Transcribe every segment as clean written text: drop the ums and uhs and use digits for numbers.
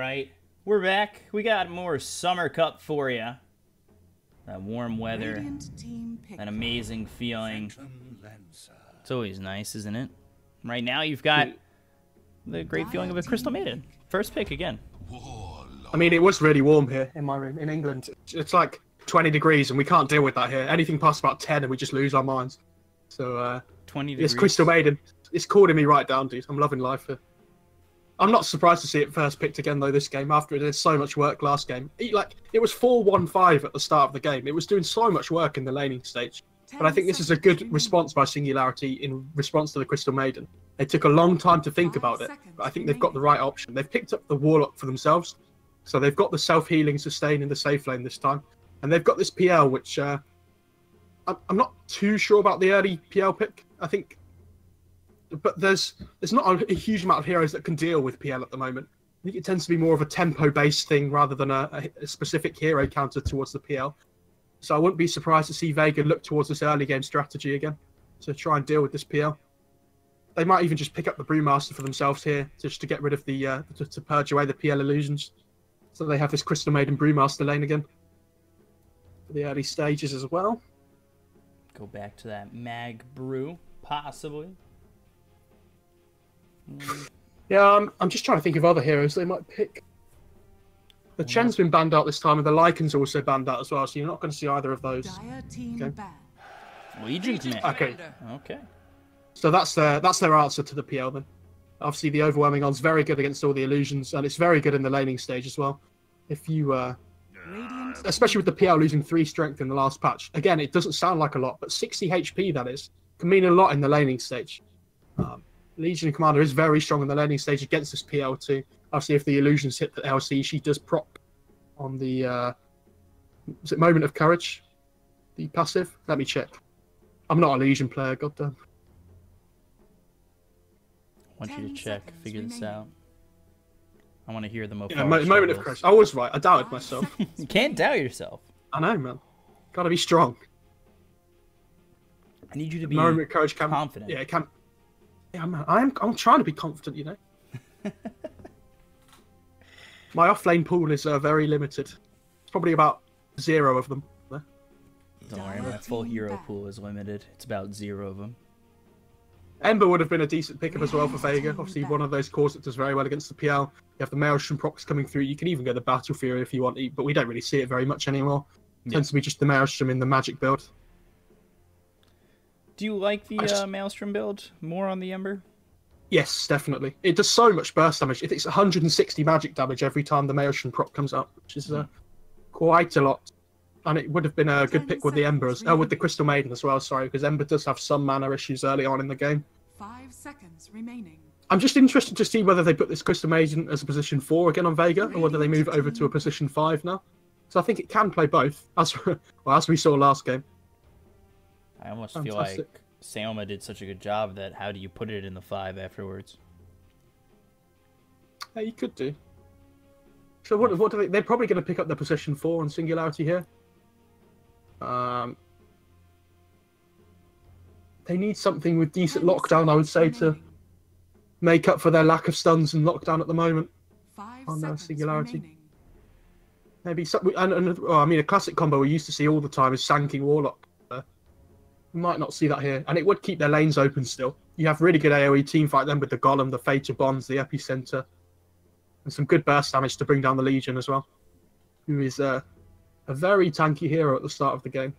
right, we're back. We got more Summer Cup for you. That warm weather, that amazing feeling. It's always nice, isn't it? Right now, you've got the great feeling of a Crystal Maiden. First pick again. I mean, it was really warm here in my room in England. It's like 20 degrees, and we can't deal with that here. Anything past about 10, and we just lose our minds. So, 20 degrees. This Crystal Maiden, it's calling me right down, dude. I'm loving life here. I'm not surprised to see it first picked again, though, this game, after it did so much work last game. It was 4-1-5 at the start of the game. It was doing so much work in the laning stage. But I think this is a good response by Singularity in response to the Crystal Maiden. They took a long time to think about it, but I think they've got the right option. They've picked up the Warlock for themselves, so they've got the self-healing sustain in the safe lane this time. And they've got this PL, which I'm not too sure about the early PL pick, I think. But there's not a huge amount of heroes that can deal with PL at the moment. I think it tends to be more of a tempo-based thing rather than a specific hero counter towards the PL. So I wouldn't be surprised to see Vega look towards this early game strategy again to try and deal with this PL. They might even just pick up the Brewmaster for themselves here, just to get rid of the to purge away the PL illusions. So they have this Crystal Maiden Brewmaster lane again for the early stages as well. Go back to that Mag Brew, possibly. Yeah, I'm just trying to think of other heroes they might pick. The Chen's been banned out this time, and the Lycan's also banned out as well, so you're not going to see either of those. Okay. Legion's man. Okay. So that's their answer to the PL then. Obviously, the Overwhelming On's very good against all the illusions, and it's very good in the laning stage as well. If you, especially with the PL losing 3 strength in the last patch. Again, it doesn't sound like a lot, but 60 HP, that is, can mean a lot in the laning stage. Legion Commander is very strong in the laning stage against this PL too. Obviously, if the illusions hit the LC, she does proc on the is it Moment of Courage? The passive? Let me check. I'm not a Legion player, goddamn. I want you to check, figure this out. I want to hear the most. Yeah, Moment of Courage. I was right. I doubted myself. You can't doubt yourself. I know, man. Gotta be strong. I need you to be Moment of Courage can, confident. Yeah, it can. Yeah, man. I'm trying to be confident, you know. My off-lane pool is very limited. It's probably about 0 of them. Don't worry, my full hero pool is limited. It's about 0 of them. Ember would have been a decent pickup as well for Vega. Obviously, one of those cores that does very well against the PL. You have the Maelstrom procs coming through. You can even go the Battle Fury if you want, but we don't really see it very much anymore. It tends to be just the Maelstrom in the Magic build. Do you like the Maelstrom build more on the Ember? Yes, definitely. It does so much burst damage. It's 160 magic damage every time the Maelstrom prop comes up, which is quite a lot. And it would have been a good pick with the Ember, with the Crystal Maiden as well, sorry, because Ember does have some mana issues early on in the game. 5 seconds remaining. I'm just interested to see whether they put this Crystal Maiden as a position 4 again on Vega, or whether they move it over to a position 5 now. So I think it can play both, as we saw last game. I almost feel like Sayoma did such a good job that how do you put it in the 5 afterwards? Yeah, you could do. So what do they? They're probably going to pick up the position 4 on Singularity here. They need something with decent lockdown, I would say, to make up for their lack of stuns and lockdown at the moment on Singularity. Maybe some, I mean, a classic combo we used to see all the time is Sanking Warlock. We might not see that here, and it would keep their lanes open still. You have really good AoE teamfight then with the Golem, the Fatal Bonds, the Epicenter, and some good burst damage to bring down the Legion as well, who is a very tanky hero at the start of the game.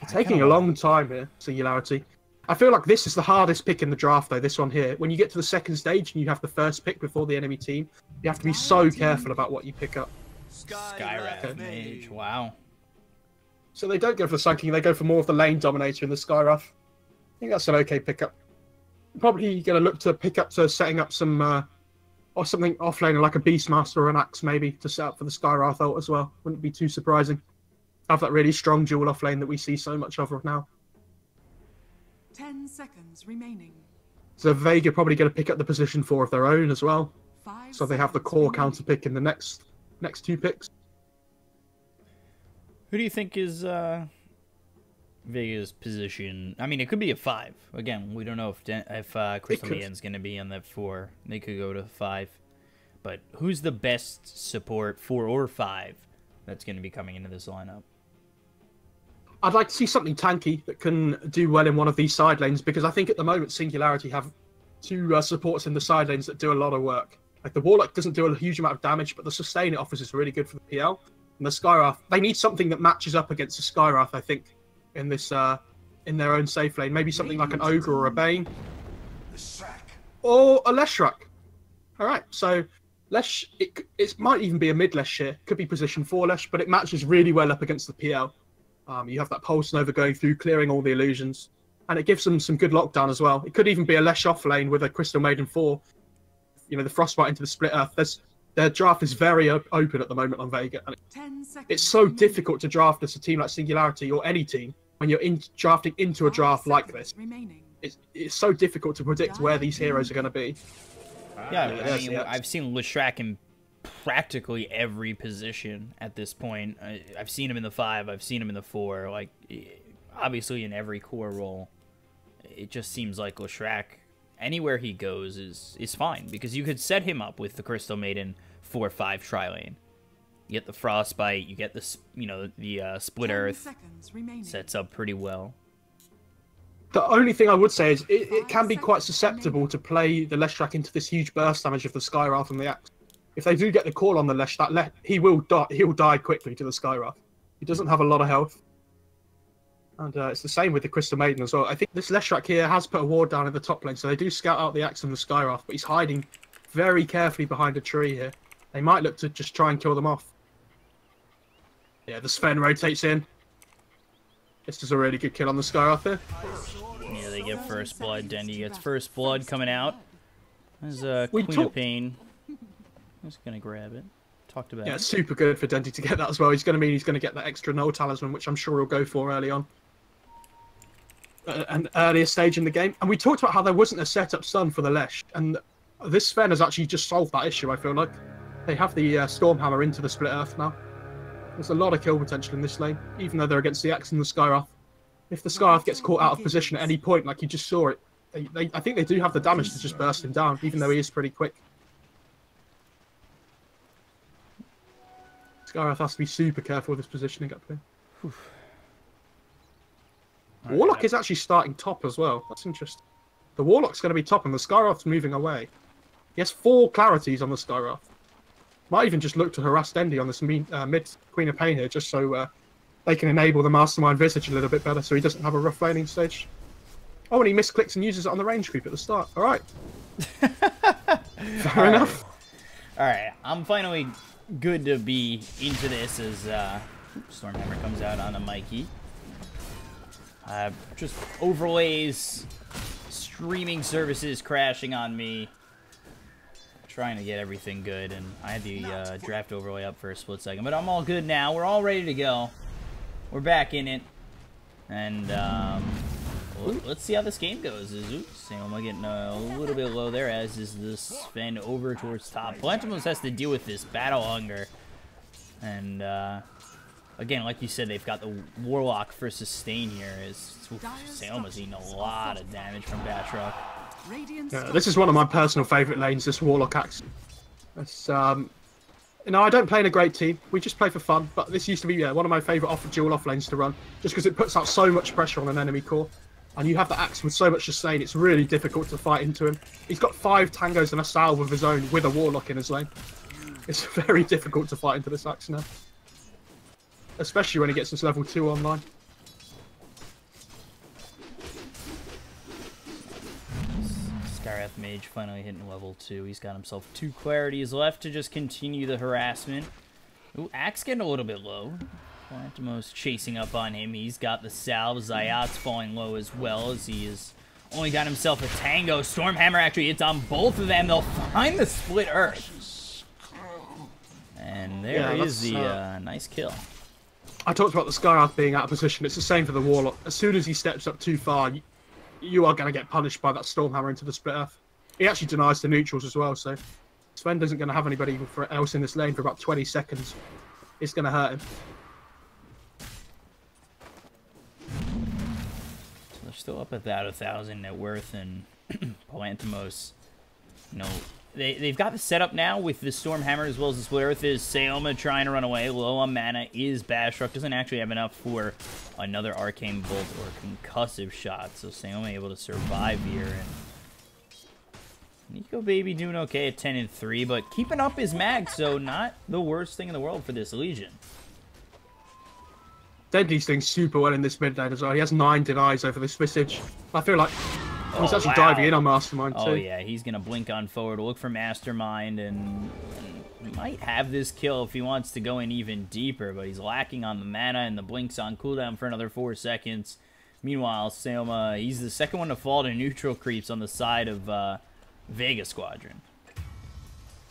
Taking a long time here, Singularity. I feel like this is the hardest pick in the draft, though, this one here. When you get to the second stage and you have the first pick before the enemy team, you have to be so careful about what you pick up. Skywrath Mage, wow. So they don't go for the Sunking, they go for more of the lane dominator in the Skywrath. I think that's an okay pickup. Probably going to look to pick up to setting up some, or something offlane like a Beastmaster or an Axe maybe, to set up for the Skywrath ult as well. Wouldn't be too surprising. Have that really strong dual offlane that we see so much of now. 10 seconds remaining. So Vega probably going to pick up the position 4 of their own as well. So they have the core counter pick in the next 2 picks. Who do you think is Vega's position. I mean, it could be a 5. Again, we don't know if Crystal Maiden's going to be on that 4. They could go to 5. But who's the best support 4 or 5 that's going to be coming into this lineup? I'd like to see something tanky that can do well in one of these side lanes, because I think at the moment Singularity have 2 supports in the side lanes that do a lot of work. Like the Warlock doesn't do a huge amount of damage, but the sustain it offers is really good for the PL. And the Skywrath, they need something that matches up against the Skywrath, I think, in this in their own safe lane. Maybe something like an Ogre or a Bane. Or a Leshrac. Alright, so Lesh, it might even be a mid-Lesh here. Could be position 4 Lesh, but it matches really well up against the PL. You have that Pulse Nova going through, clearing all the illusions. And it gives them some good lockdown as well. It could even be a Lesh off lane with a Crystal Maiden 4. You know, the Frostbite into the Split Earth. Their draft is very open at the moment on Vega. And it's so difficult to draft as a team like Singularity or any team when you're drafting into a draft like this. It's so difficult to predict where these heroes are going to be. Yeah, I mean, I've seen Leshrac in practically every position at this point. I've seen him in the 5, I've seen him in the 4, like, obviously in every core role. It just seems like Leshrac, anywhere he goes is fine, because you could set him up with the Crystal Maiden 4-5 tri-lane. You get the Frostbite, you get the, you know, the Split Earth, sets up pretty well. The only thing I would say is it can be quite susceptible to play the Leshrac into this huge burst damage of the Skywrath and the Axe. If they do get the call on the Lesh, he will die quickly to the Skywrath. He doesn't have a lot of health. And it's the same with the Crystal Maiden as well. I think this Leshrac here has put a ward down in the top lane, so they do scout out the Axe and the Skywrath, but he's hiding very carefully behind a tree here. They might look to just try and kill them off. Yeah, the Sven rotates in. This is a really good kill on the Skywrath here. Yeah, they get first blood. Dendy gets first blood coming out. There's Queen of Pain. I'm just going to grab it. Talked about it. Yeah, it's super good for Dendy to get that as well. He's going to get that extra null talisman, which I'm sure he'll go for early on. An earlier stage in the game. And we talked about how there wasn't a setup stun for the Lesh. And this Sven has actually just solved that issue, I feel like. They have the Stormhammer into the Split Earth now. There's a lot of kill potential in this lane, even though they're against the Axe and the Skywrath. If the Skywrath gets caught out of position at any point, like you just saw it, I think they do have the damage to just burst him down, even though he is pretty quick. Skywrath has to be super careful with his positioning up here. Warlock is actually starting top as well. That's interesting. The Warlock's going to be top and the Skywrath's moving away. He has 4 clarities on the Skywrath. Might even just look to harass Dendy on this mid Queen of Pain here, just so they can enable the Mastermind Visage a little bit better, so he doesn't have a rough laning stage. Oh, and he misclicks and uses it on the range creep at the start. All right. Fair enough. All right, I'm finally good to be into this as Stormhammer comes out on a Mikey. Just overlays, streaming services crashing on me. Trying to get everything good, and I had the draft overlay up for a split second, but I'm all good now. We're all ready to go. We're back in it, and let's see how this game goes. Sam getting a little bit low there, as is this Sven over towards top. Plantimos has to deal with this battle hunger, and again, like you said, they've got the Warlock for sustain here. Salma's eating a lot of damage from Batroc. Yeah, this is one of my personal favourite lanes, this Warlock Axe. It's, you know, I don't play in a great team. We just play for fun. But this used to be one of my favourite dual off lanes to run, just because it puts out so much pressure on an enemy core. And you have the Axe with so much sustain, it's really difficult to fight into him. He's got 5 tangos and a salve of his own with a Warlock in his lane. It's very difficult to fight into this Axe now. Especially when he gets his level 2 online. Skywrath Mage finally hitting level 2. He's got himself 2 clarities left to just continue the harassment. Ooh, Axe getting a little bit low. Plantimos chasing up on him. He's got the salve. Zayat's falling low as well, as he has only got himself a tango. Stormhammer actually hits on both of them. They'll find the Split Earth. And there is the nice kill. I talked about the Skywrath being out of position. It's the same for the Warlock. As soon as he steps up too far, you are going to get punished by that Stormhammer into the Split Earth. He actually denies the neutrals as well, so Sven isn't going to have anybody else in this lane for about 20 seconds. It's going to hurt him. still up about 1,000 net worth, and Palantimos, you know, they've got the setup now with the Stormhammer as well as the Split Earth. Is Sayoma trying to run away. Low on mana is Bashruck. Doesn't actually have enough for another Arcane Bolt or concussive shot. So Sayoma able to survive here. And Nico Baby doing okay at 10-3, but keeping up his mag, so not the worst thing in the world for this Legion. Deadly's doing super well in this mid lane as well. He has 9 denies over this Visage. I feel like he's actually diving in on Mastermind too. Oh yeah, he's going to blink on forward, look for Mastermind, and he might have this kill if he wants to go in even deeper, but he's lacking on the mana, and the blink's on cooldown for another 4 seconds. Meanwhile, Sayoma, he's the second one to fall to neutral creeps on the side of Vega Squadron.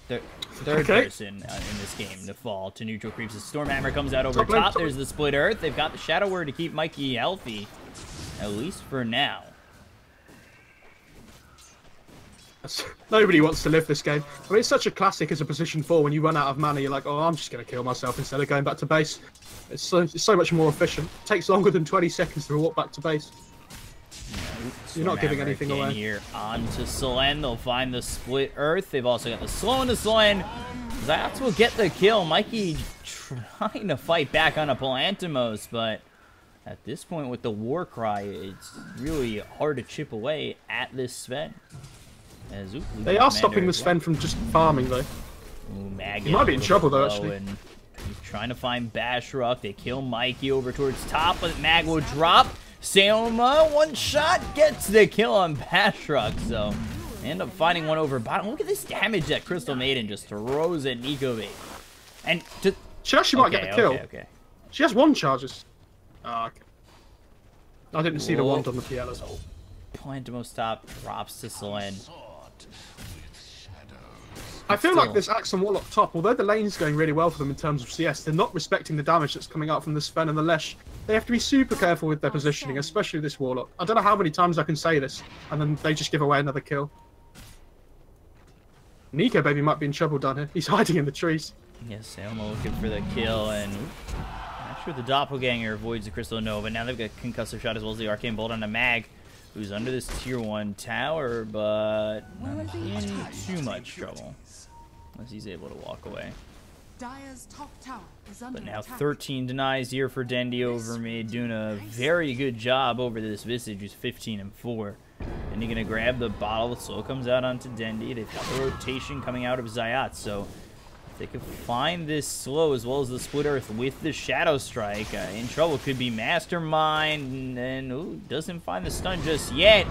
Third person in this game to fall to neutral creeps. The Stormhammer comes out over top. There's the Split Earth. They've got the Shadow Word to keep Mikey healthy, at least for now. Nobody wants to live this game. I mean, it's such a classic as a position 4. When you run out of mana, you're like, oh, I'm just going to kill myself instead of going back to base. It's so much more efficient. It takes longer than 20 seconds to walk back to base. You're not giving anything away. Here onto Selene. They'll find the Split Earth. They've also got the slow on the Selene. Zayats will get the kill. Mikey trying to fight back on a Palantimos, but at this point with the Warcry, it's really hard to chip away at this Sven. They are stopping the Sven from just farming, though. He might be in trouble, though, actually. And he's trying to find Bashruck. They kill Mikey over towards top, but Mag will drop. Sayoma, one shot, gets the kill on Bashruck, so they end up finding one over bottom. Look at this damage that Crystal Maiden just throws at Nico Baby. And she actually might get the kill. Okay. She has 1 charges. Oh, okay. I didn't see the wand on the PL as well. Palantimos top drops to Selene. I feel like this Axe and Warlock top, although the lane's going really well for them in terms of CS, they're not respecting the damage that's coming out from the Sven and the Lesh. They have to be super careful with their positioning, especially this Warlock. I don't know how many times I can say this, and then they just give away another kill. Nico Baby might be in trouble down here. He's hiding in the trees. Yes, Sayoma looking for the kill, and not sure the Doppelganger avoids the Crystal Nova. Now they've got Concussive Shot as well as the Arcane Bolt on a Mag, who's under this tier 1 tower, but not in too much trouble. Unless he's able to walk away. Dire's top tower is under But now attack. 13 denies here for Dendi over mid, doing a very good job over this Visage, who's 15-4. And you're going to grab the bottle. The slow comes out onto Dendi. They've got the rotation coming out of Zayat, so if they could find this slow as well as the Split Earth with the Shadow Strike, in trouble could be Mastermind, and doesn't find the stun just yet,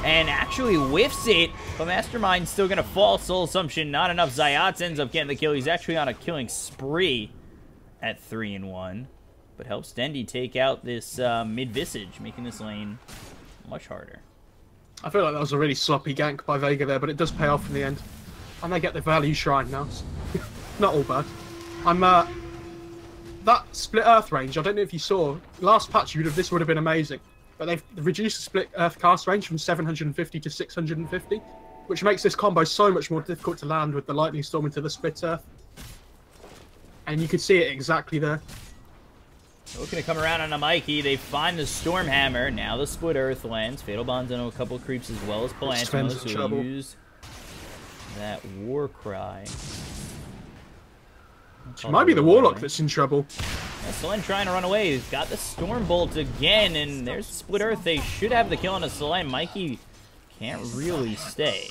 and actually whiffs it, but Mastermind's still going to fall. Soul Assumption, not enough. Zayat ends up getting the kill. He's actually on a killing spree at 3-1, but helps Dendi take out this mid-Visage, making this lane much harder. I feel like that was a really sloppy gank by Vega there, but it does pay off in the end. And they get the value shrine now. Not all bad. That Split Earth range, I don't know if you saw, last patch this would have been amazing. But they've reduced the Split Earth cast range from 750 to 650, which makes this combo so much more difficult to land with the Lightning Storm into the Split Earth. And you could see it exactly there. Looking to come around on a Mikey. They find the Stormhammer. Now the Split Earth lands. Fatal Bonds on a couple of creeps as well as Palantimos, who use that Warcry. It might be the Warlock that's in trouble. Yeah, Selene trying to run away. He's got the Storm Bolt again, and there's Split Earth. They should have the kill on a Selene. Mikey can't really stay.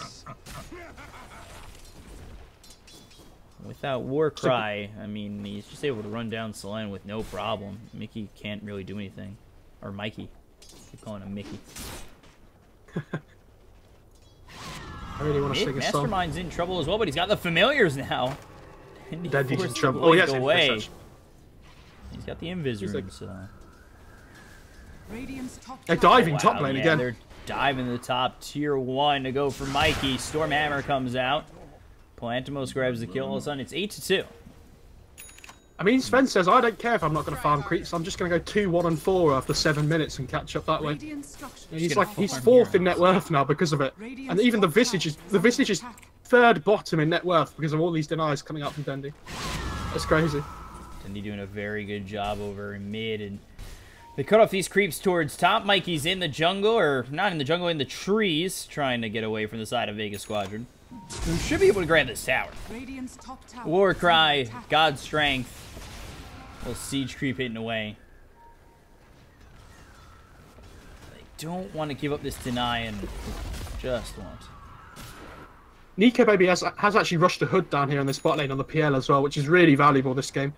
Without Warcry, I mean, he's just able to run down Selene with no problem. Mickey can't really do anything. Or Mikey. I keep calling him Mickey. I really want to sing a song. Mastermind's in trouble as well, but he's got the Familiars now. Dendi's in trouble. Oh, yes, away. He's got the Invis room, so... They're diving top lane again. They're diving the top tier 1 to go for Mikey. Stormhammer comes out. Palantimos grabs the kill. All of a sudden, it's 8-2. I mean, Sven says, I don't care if I'm not going to farm creeps. I'm just going to go 2-1-4 after 7 minutes and catch up that way. He's like, he's 4th in net worth now because of it. And even the Visage is 3rd bottom in net worth because of all these denies coming out from Dendi. That's crazy. Dendi doing a very good job over in mid, and They cut off these creeps towards top. Mikey's in the jungle, or not in the jungle, in the trees, trying to get away from the side of Vega Squadron. Who should be able to grab this tower. Radiant's top tower War is Cry, under attack. God's Strength. Little siege creep hitting away. They don't want to give up this deny and just won't. Nico Baby has actually rushed a hood down here in this bot lane on the PL as well, which is really valuable this game.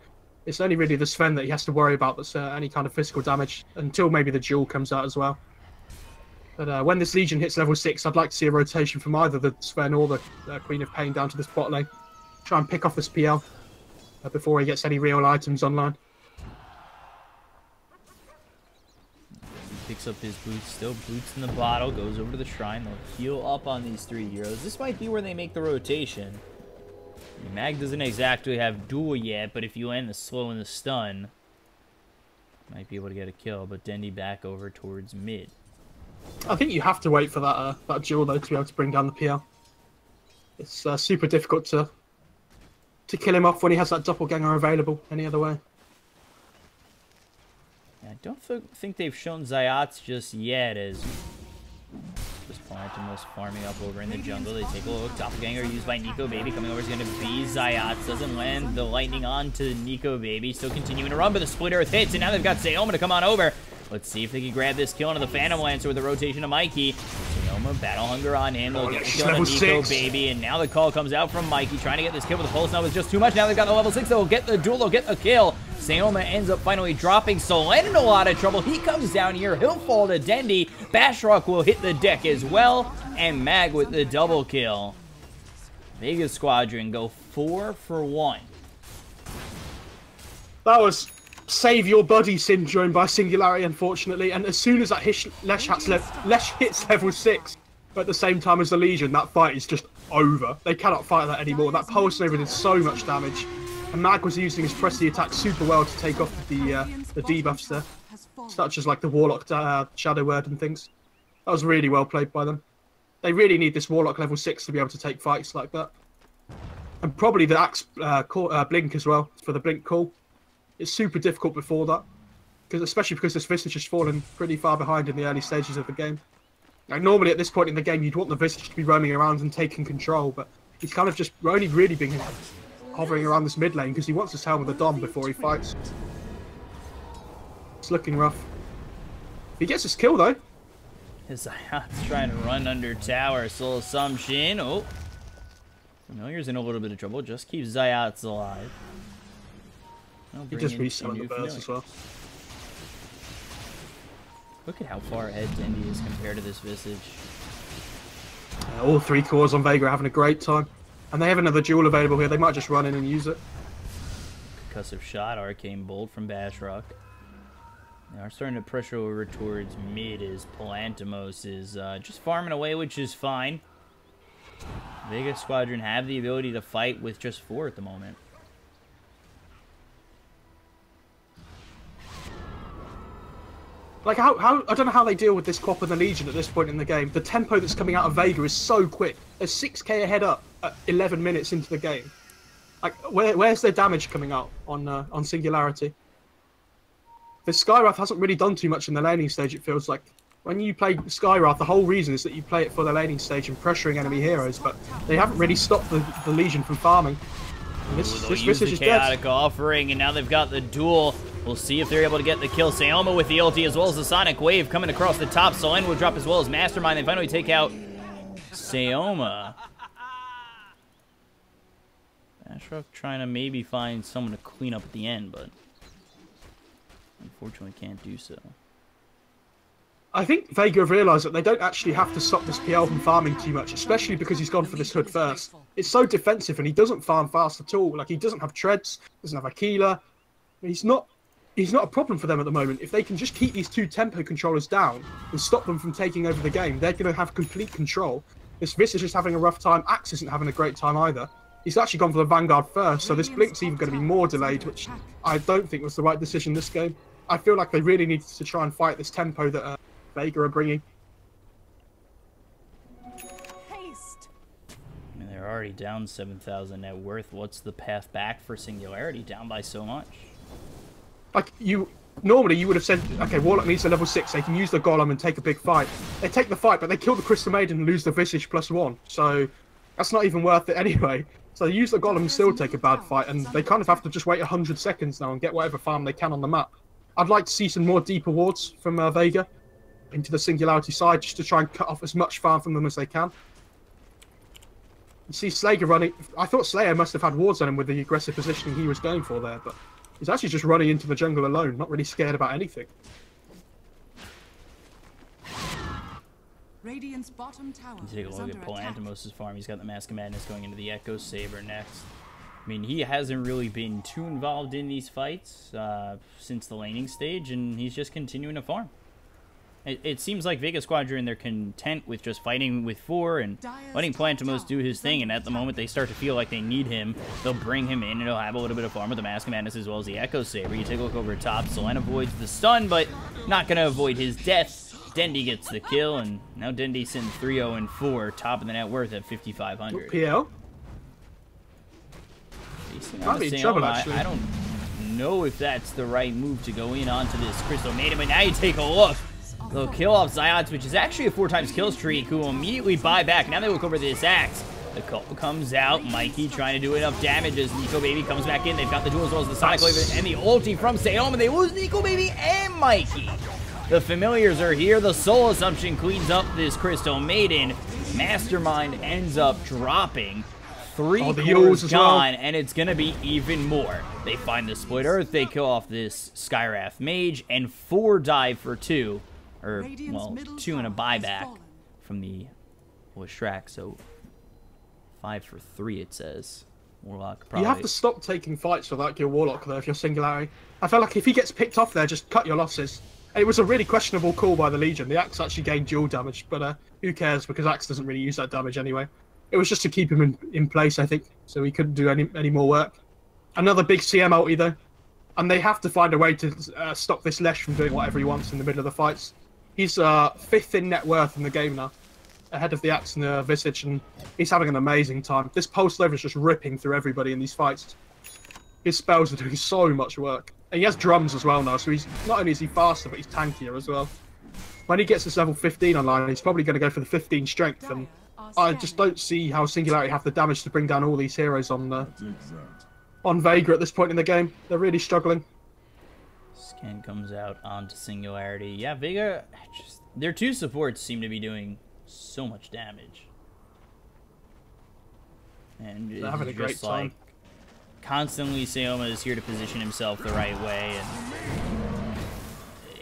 It's only really the Sven that he has to worry about that's any kind of physical damage until maybe the duel comes out as well. But when this Legion hits level 6, I'd like to see a rotation from either the Sven or the Queen of Pain down to this bot lane. Try and pick off this PL before he gets any real items online. He picks up his boots, still boots in the bottle, goes over to the shrine. They'll heal up on these 3 heroes. This might be where they make the rotation. Mag doesn't exactly have duel yet, but if you end the slow and the stun, might be able to get a kill. But Dendy back over towards mid. I think you have to wait for that duel though to be able to bring down the PL. It's super difficult to kill him off when he has that doppelganger available any other way. Yeah, I don't think they've shown Zayats just yet as just Plantimos farming up over in the jungle. They take a look. Doppelganger used by Nico Baby. Coming over is going to be Zayats. Doesn't land the lightning on to Nico Baby. Still continuing to run, but the Split Earth hits, and now they've got Sayoma to come on over. Let's see if they can grab this kill into the Phantom Lancer with the rotation of Mikey. Sayoma, Battle Hunger on him. They'll get the kill on Nico Baby, and now the call comes out from Mikey, trying to get this kill with the pulse. Now it's just too much. Now they've got the level 6. They'll get the duel. They'll get the kill. Sayoma ends up finally dropping Solen in a lot of trouble. He comes down here. He'll fall to Dendy. Bashrock will hit the deck as well, and Mag with the double kill. Vega Squadron go 4 for 1. That was save your body syndrome by Singularity, unfortunately. And as soon as that Lesh hits level 6, but at the same time as the Legion, that fight is just over. They cannot fight that anymore. That Pulse Nova did so much damage. And Mag was using his Pressy attack super well to take off the debuffs there, such as like the Warlock Shadow Word and things. That was really well played by them. They really need this Warlock level 6 to be able to take fights like that. And probably the Axe Blink as well, for the Blink call. It's super difficult before that, especially because this Visage has fallen pretty far behind in the early stages of the game. Like normally at this point in the game, you'd want the Visage to be roaming around and taking control, but he's kind of just only really been hovering around this mid lane because he wants his helm with the Dom before he fights. It's looking rough. He gets his kill though. His Zayat's trying to run under tower. Soul Assumption. Oh. Familiar's in a little bit of trouble. Just keeps Zayats alive. He just reselling the birds as well. Look at how far ahead Dendy is compared to this Visage. All 3 cores on Vega are having a great time. And they have another duel available here. They might just run in and use it. Concussive shot, Arcane Bolt from Bashrock. They are starting to pressure over towards mid as Plantimos is just farming away, which is fine. Vega Squadron have the ability to fight with just 4 at the moment. Like, how I don't know how they deal with this Quap and the Legion at this point in the game. The tempo that's coming out of Vega is so quick. They're 6k ahead up at 11 minutes into the game. Like, where's their damage coming out on Singularity? The Skywrath hasn't really done too much in the laning stage, it feels like. When you play Skywrath, the whole reason is that you play it for the laning stage and pressuring enemy heroes, but they haven't really stopped the Legion from farming. And this Visage is chaotic dead. offering, and now they've got the duel. We'll see if they're able to get the kill. Sayoma with the ulti as well as the Sonic Wave coming across the top. Solen will drop as well as Mastermind. They finally take out Sayoma. Bashrock trying to maybe find someone to clean up at the end, but unfortunately can't do so. I think Vega have realised that they don't actually have to stop this PL from farming too much, especially because he's gone for this hood first. It's so defensive and he doesn't farm fast at all. Like, he doesn't have treads, doesn't have Aquila. He's not a problem for them at the moment. If they can just keep these 2 tempo controllers down and stop them from taking over the game, they're going to have complete control. This Visage is having a rough time. Axe isn't having a great time either. He's actually gone for the Vanguard first, so this Blink's even going to be more delayed, which I don't think was the right decision this game. I feel like they really needed to try and fight this tempo that Vega are bringing. Haste. I mean, they're already down 7,000 net worth. What's the path back for Singularity? Down by so much. Like, normally you would have said, okay, Warlock needs a level 6, they can use the Golem and take a big fight. They take the fight, but they kill the Crystal Maiden and lose the Visage +1. So that's not even worth it anyway. So they use the Golem and still take a bad fight, and they kind of have to just wait 100 seconds now and get whatever farm they can on the map. I'd like to see some more deeper wards from Vega into the Singularity side, just to try and cut off as much farm from them as they can. You see Slayer running. I thought Slayer must have had wards on him with the aggressive positioning he was going for there, but he's actually just running into the jungle alone, not really scared about anything. Radiant's bottom tower You take a look at Palantimos' farm. He's got the Mask of Madness going into the Echo Saber next. I mean, he hasn't really been too involved in these fights since the laning stage, and he's just continuing to farm. It seems like Vega Squadron, they're content with just fighting with 4 and letting Palantimos do his thing, and at the moment they start to feel like they need him, they'll bring him in, and he'll have a little bit of farm with the Mask of Madness as well as the Echo Saber. You take a look over top, Selene avoids the stun, but not going to avoid his death. Dendy gets the kill, and now Dendy's sitting 3-0-4, top of the net worth at 5,500. PL? Might be in trouble, actually. I don't know if that's the right move to go in onto this Crystal Maiden, but now you take a look. They'll kill off Ziots, which is actually a 4x kill streak, who will immediately buy back. Now they look over this axe. The call comes out. Mikey trying to do enough damage as Nico Baby comes back in. They've got the duel as well as the Sonic Wave and the ulti from Seom, and they lose Nico Baby and Mikey. The familiars are here. The Soul Assumption cleans up this Crystal Maiden. Mastermind ends up dropping. 3 cores gone, and it's going to be even more. They find the Split Earth. They kill off this Skywrath Mage, and 4 dive for 2. Or, well, 2 and a buyback from the Leshrac, so 5 for 3 it says. Warlock probably. You have to stop taking fights without your Warlock though if you're Singularity. I feel like if he gets picked off there, just cut your losses. And it was a really questionable call by the Legion. The Axe actually gained dual damage, but who cares, because Axe doesn't really use that damage anyway. It was just to keep him in place, I think, so he couldn't do any more work. Another big CM ulti though, and they have to find a way to stop this Lesh from doing whatever he wants in the middle of the fights. He's 5th in net worth in the game now, ahead of the Axe and the Visage, and he's having an amazing time. This Pulse Lever is just ripping through everybody in these fights. His spells are doing so much work. And he has drums as well now, so he's not only is he faster, but he's tankier as well. When he gets this level 15 online, he's probably going to go for the 15 strength, and I just don't see how Singularity have the damage to bring down all these heroes on Vega at this point in the game. They're really struggling. Scan comes out onto Singularity. Yeah, Vega, their 2 supports seem to be doing so much damage. And they're having a great time. Constantly Seoma is here to position himself the right way, and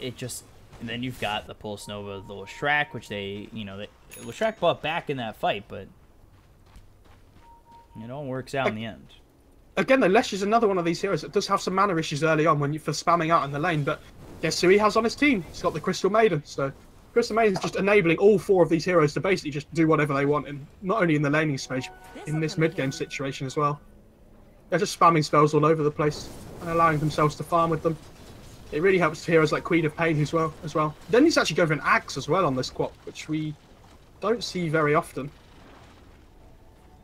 it just... And then you've got the Pulse Nova, the Leshrac, which Leshrac bought back in that fight, but it all works out in the end. Again, the Lesh is another one of these heroes that does have some mana issues early on for spamming out in the lane, but guess who he has on his team? He's got the Crystal Maiden, so Crystal Maiden is just enabling all 4 of these heroes to basically just do whatever they want, and not only in the laning space, in this mid-game situation as well. They're just spamming spells all over the place and allowing themselves to farm with them. It really helps heroes like Queen of Pain as well. Then he's actually going for an Axe as well on this quad, which we don't see very often.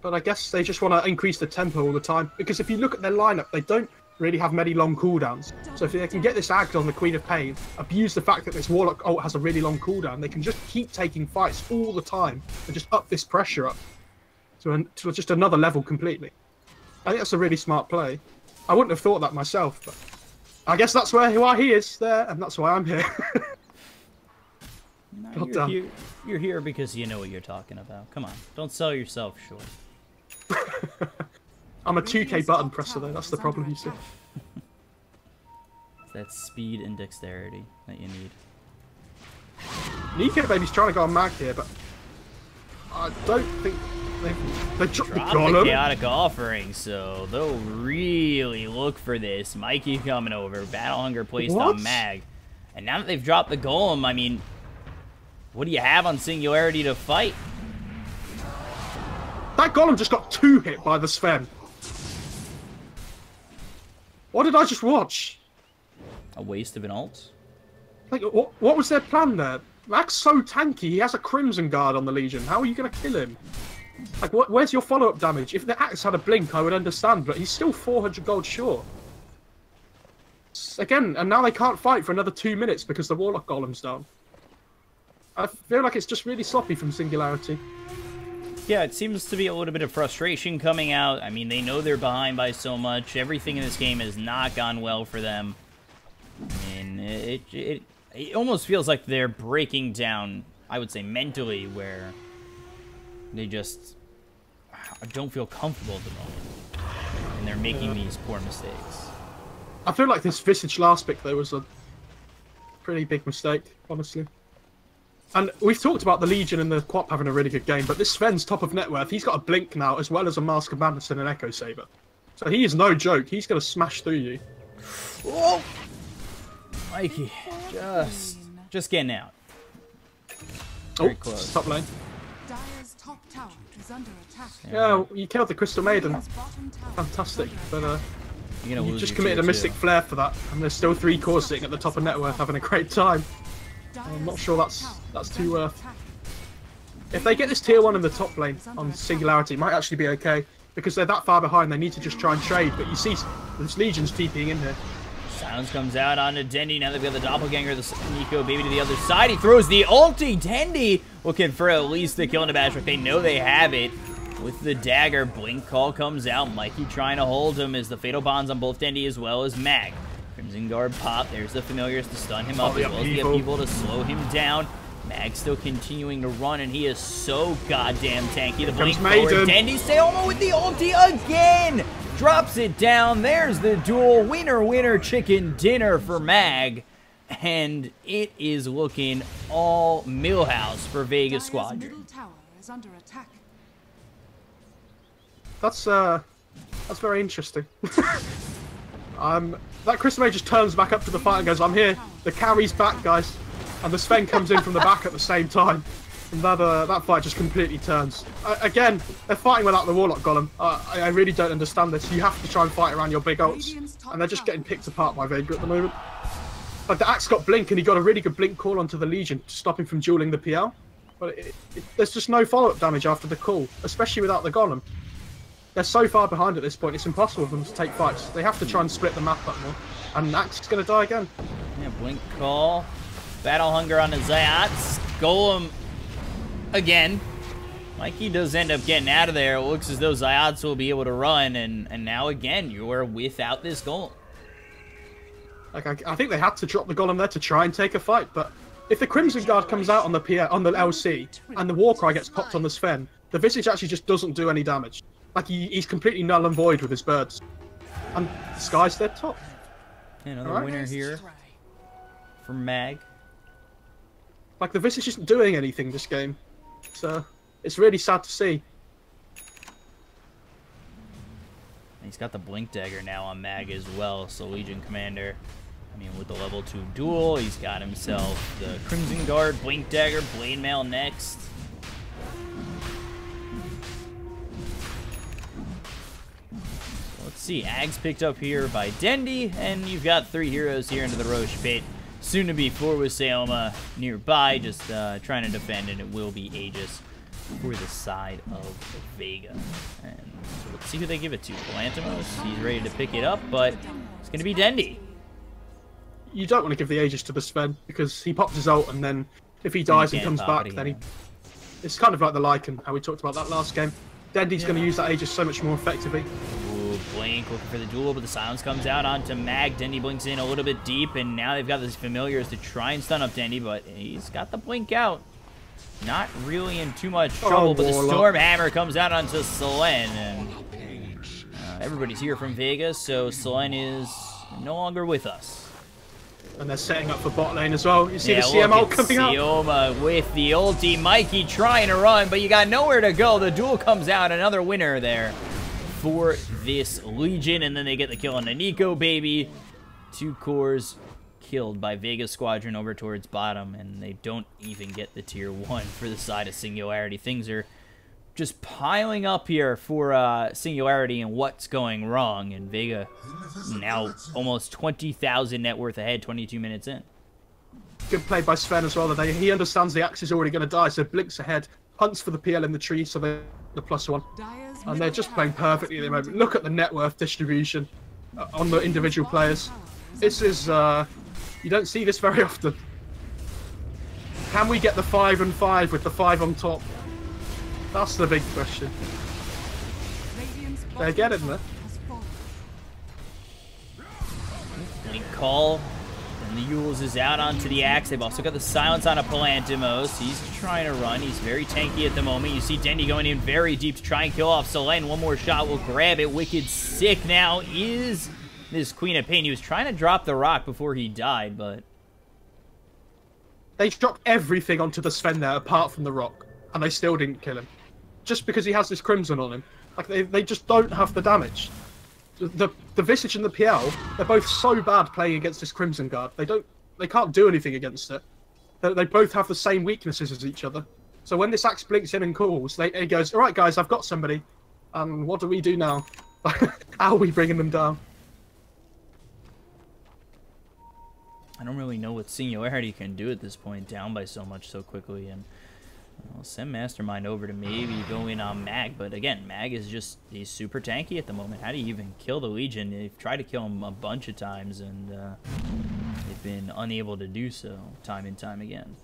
But I guess they just want to increase the tempo all the time, because if you look at their lineup, they don't really have many long cooldowns. So if they can get this Axe on the Queen of Pain, abuse the fact that this Warlock ult has a really long cooldown, they can just keep taking fights all the time and just up this pressure up to just another level completely. I think that's a really smart play. I wouldn't have thought that myself, but I guess that's why he is there, and that's why I'm here. No, you're here because you know what you're talking about. Come on, don't sell yourself short. I'm a 2K button presser though, that's the problem you see. It's that speed and dexterity that you need. Nico Baby's trying to go on mag here, but I don't think they dropped the chaotic offering, so they'll really look for this. Mikey coming over, Battle Hunger placed on mag, and now that they've dropped the golem, I mean, what do you have on Singularity to fight? That golem just got 2 hit by the Sven. What did I just watch? A waste of an ult? Like, what was their plan there? Mac's so tanky, he has a Crimson Guard on the Legion. How are you going to kill him? Like, where's your follow-up damage? If the Axe had a blink, I would understand, but he's still 400 gold short. It's again, and now they can't fight for another 2 minutes because the Warlock Golem's down. I feel like it's just really sloppy from Singularity. Yeah, it seems to be a little bit of frustration coming out. I mean, they know they're behind by so much. Everything in this game has not gone well for them. And it almost feels like they're breaking down, I would say, mentally, where they just don't feel comfortable at the moment. And they're making these poor mistakes. I feel like this Visage last pick, though, was a pretty big mistake, honestly. And we've talked about the Legion and the Quap having a really good game, but this Sven's top of net worth, he's got a Blink now, as well as a Mask of Madness and an Echo Saber. So he is no joke. He's going to smash through you. Whoa! Mikey, just getting out. Very close. Top lane. Dire's top tower is under attack. Yeah, you killed the Crystal Maiden. Fantastic. But you just committed a Mystic Flare for that, and there's still 3 cores sitting at the top of net worth having a great time. I'm not sure that's too worth. If they get this tier 1 in the top lane on Singularity, it might actually be okay. Because they're that far behind, they need to just try and trade. But you see, this Legion's TPing in here. Silence comes out onto Dendy. Now they've got the Doppelganger, the Nico baby to the other side. He throws the ulti. Dendy looking for at least the kill in the Bashrock. They know they have it. With the dagger, Blink Call comes out. Mikey trying to hold him as the Fatal Bonds on both Dendy as well as Mag. Crimson Guard pop. There's the Familiars to stun him up as well as the upheaval to slow him down. Mag still continuing to run, and he is so goddamn tanky. The Blink forward. Dendy Seoma with the ulti again! Drops it down. There's the duel. Winner, winner, chicken dinner for Mag. And it is looking all Millhouse for Vega Squadron. Middle tower is under attack. That's very interesting. That Crystal Mage just turns back up to the fight and goes, I'm here. The carry's back, guys. And the Sven comes in from the back at the same time. And that fight just completely turns. Again, they're fighting without the Warlock Golem. I really don't understand this. You have to try and fight around your big ults. And they're just getting picked apart by Vega at the moment. Like, the Axe got Blink, and he got a really good Blink call onto the Legion to stop him from dueling the PL. But there's just no follow-up damage after the call, especially without the Golem. They're so far behind at this point, it's impossible for them to take fights. They have to try and split the map up more. And Axe is going to die again. Yeah, Blink call. Battle Hunger on the Zayats. Golem again. Mikey does end up getting out of there. It looks as though Zayats will be able to run. And now again, you're without this Golem. Like, I think they had to drop the Golem there to try and take a fight. But if the Crimson Guard comes out on the LC and the Warcry gets popped on the Sven, the Visage actually just doesn't do any damage. Like, he's completely null and void with his birds. And Sky's dead top. Another winner here for Mag. Like, the Visage isn't doing anything this game. So, it's really sad to see. He's got the Blink Dagger now on Mag as well, so Legion Commander. I mean, with the level 2 duel, he's got himself the Crimson Guard, Blink Dagger, Blade Mail next. Let's see, Ag's picked up here by Dendy, and you've got 3 heroes here into the Roche Pit. Soon to be 4 with Seoma nearby, just trying to defend, and it will be Aegis for the side of Vega. And so let's see who they give it to. Galantimos, he's ready to pick it up, but it's going to be Dendy. You don't want to give the Aegis to the Sven, because he pops his ult, and then if he dies and comes back, then he... It's kind of like the Lycan, how we talked about that last game. Dendy's going to use that Aegis so much more effectively. Ooh, Blink looking for the duel, but the silence comes out onto Mag. Dendy blinks in a little bit deep, and now they've got these Familiars to try and stun up Dendy, but he's got the Blink out. Not really in too much trouble, but the Storm Hammer comes out onto Selen, and everybody's here from Vega, so Selen is no longer with us. And they're setting up for bot lane as well. You see the CM ult coming out. Seoma with the ulti. Mikey trying to run, but you got nowhere to go. The duel comes out. Another winner there for this Legion. And then they get the kill on the Nico baby. 2 cores killed by Vega Squadron over towards bottom. And they don't even get the tier 1 for the side of Singularity. Things are just piling up here for Singularity and what's going wrong. And Vega now almost 20,000 net worth ahead, 22 minutes in. Good play by Sven as well. He understands the Axe is already going to die, so blinks ahead, hunts for the PL in the tree, so they're the +1. And they're just playing perfectly at the moment. Look at the net worth distribution on the individual players. This is, you don't see this very often. Can we get the 5 and 5 with the 5 on top? That's the big question. They're getting there. Link call. And the Yules is out onto the Axe. They've also got the silence on a Palantimos. He's trying to run. He's very tanky at the moment. You see Dendy going in very deep to try and kill off Solen. One more shot will grab it. Wicked sick now is this Queen of Pain. He was trying to drop the rock before he died, but... They dropped everything onto the Sven there apart from the rock, and they still didn't kill him. Just because he has this Crimson on him. Like, they just don't have the damage. The Visage and the PL, they're both so bad playing against this Crimson Guard. They can't do anything against it. They both have the same weaknesses as each other. So when this Axe blinks in and calls, he goes, "Alright guys, I've got somebody. And what do we do now? How are we bringing them down?" I don't really know what Singularity can do at this point, down by so much so quickly, and I'll send Mastermind over to maybe go in on Mag, but again, Mag is just, he's super tanky at the moment. How do you even kill the Legion? They've tried to kill him a bunch of times, and they've been unable to do so time and time again.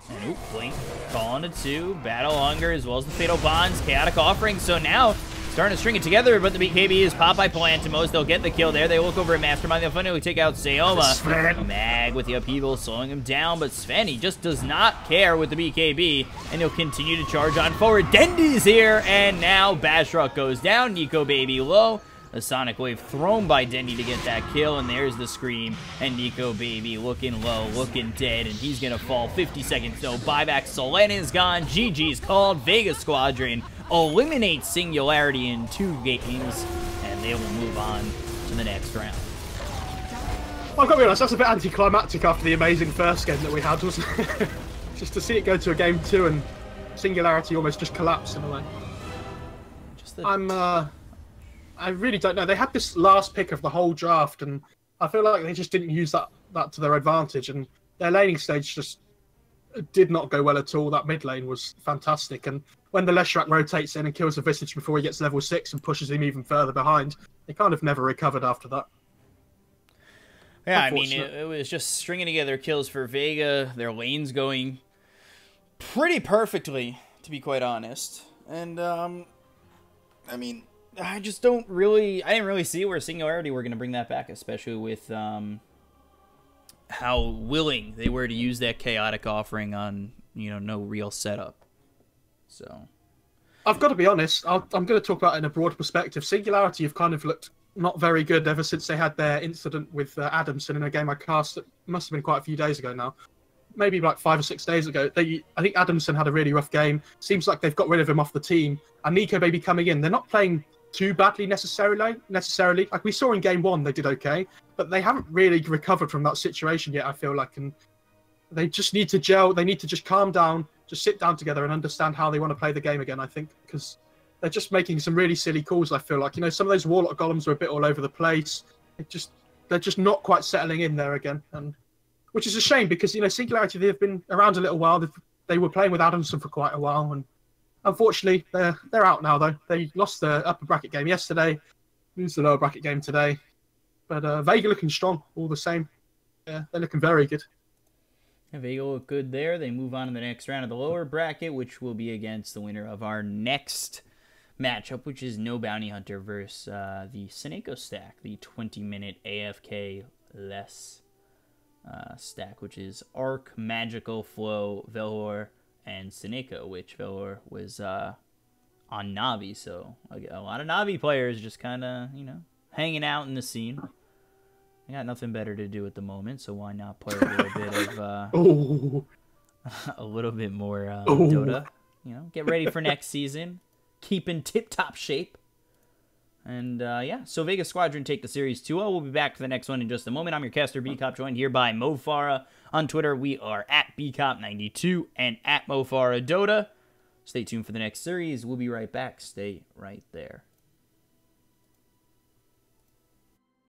And oop, Blink calling it 2, Battle Hunger as well as the Fatal Bonds, Chaotic Offering, so now starting to string it together, but the BKB is popped by Palantimos. They'll get the kill there. They look over at Mastermind. They'll finally take out Sayoma. Mag with the upheaval, slowing him down, but Sven, he just does not care with the BKB, and he'll continue to charge on forward. Dendy's here, and now Bashrock goes down. Nico Baby low. A Sonic Wave thrown by Dendy to get that kill, and there's the Scream, and Nico Baby looking low, looking dead, and he's going to fall 50 seconds. No buyback. Solen is gone. GG's called. Vega Squadron eliminates Singularity in 2 games, and they will move on to the next round. I've got to be honest, that's a bit anticlimactic after the amazing first game that we had, wasn't it? Just to see it go to a game 2 and Singularity almost just collapsed in a way. I really don't know. They had this last pick of the whole draft, and I feel like they just didn't use that to their advantage, and their laning stage just did not go well at all. That mid lane was fantastic, and when the Leshrac rotates in and kills the Visage before he gets level 6 and pushes him even further behind, they kind of never recovered after that. Yeah, I mean, it was just stringing together kills for Vega. Their lane's going pretty perfectly, to be quite honest. And, I mean, I just don't really... I didn't really see where Singularity were going to bring that back, especially with how willing they were to use that Chaotic Offering on, you know, no real setup. So, I've got to be honest, I'm going to talk about it in a broad perspective. Singularity have kind of looked not very good ever since they had their incident with Adamson in a game I cast. It must have been quite a few days ago now. Maybe like 5 or 6 days ago. I think Adamson had a really rough game. Seems like they've got rid of him off the team. And Nico Baby coming in. They're not playing too badly necessarily. Like we saw in game 1, they did okay. But they haven't really recovered from that situation yet, I feel like. And they just need to gel. They need to just calm down, just sit down together and understand how they want to play the game again, I think. Because they're just making some really silly calls, I feel like. You know, some of those Warlock Golems are a bit all over the place. They're just not quite settling in there again. And which is a shame because, you know, Singularity, they've been around a little while. They were playing with Adamson for quite a while. And unfortunately, they're out now, though. They lost the upper bracket game yesterday, lose the lower bracket game today. But Vega looking strong all the same. Yeah, they're looking very good. And Vega look good there. They move on to the next round of the lower bracket, which will be against the winner of our next matchup, which is No Bounty Hunter versus the Sineko stack, the 20-minute AFK less stack, which is Arc, Magical, Flow, Velor, and Sineko, which Velor was on Navi, so a lot of Navi players just kind of, you know, hanging out in the scene. I got nothing better to do at the moment, so why not play a little bit of a little bit more Dota? You know, get ready for next season, keep in tip-top shape. And, yeah, so Vega Squadron take the series 2-0. We'll be back for the next one in just a moment. I'm your caster, BCop, joined here by Mofara. On Twitter, we are at BCop92 and at Mofara Dota. Stay tuned for the next series. We'll be right back. Stay right there.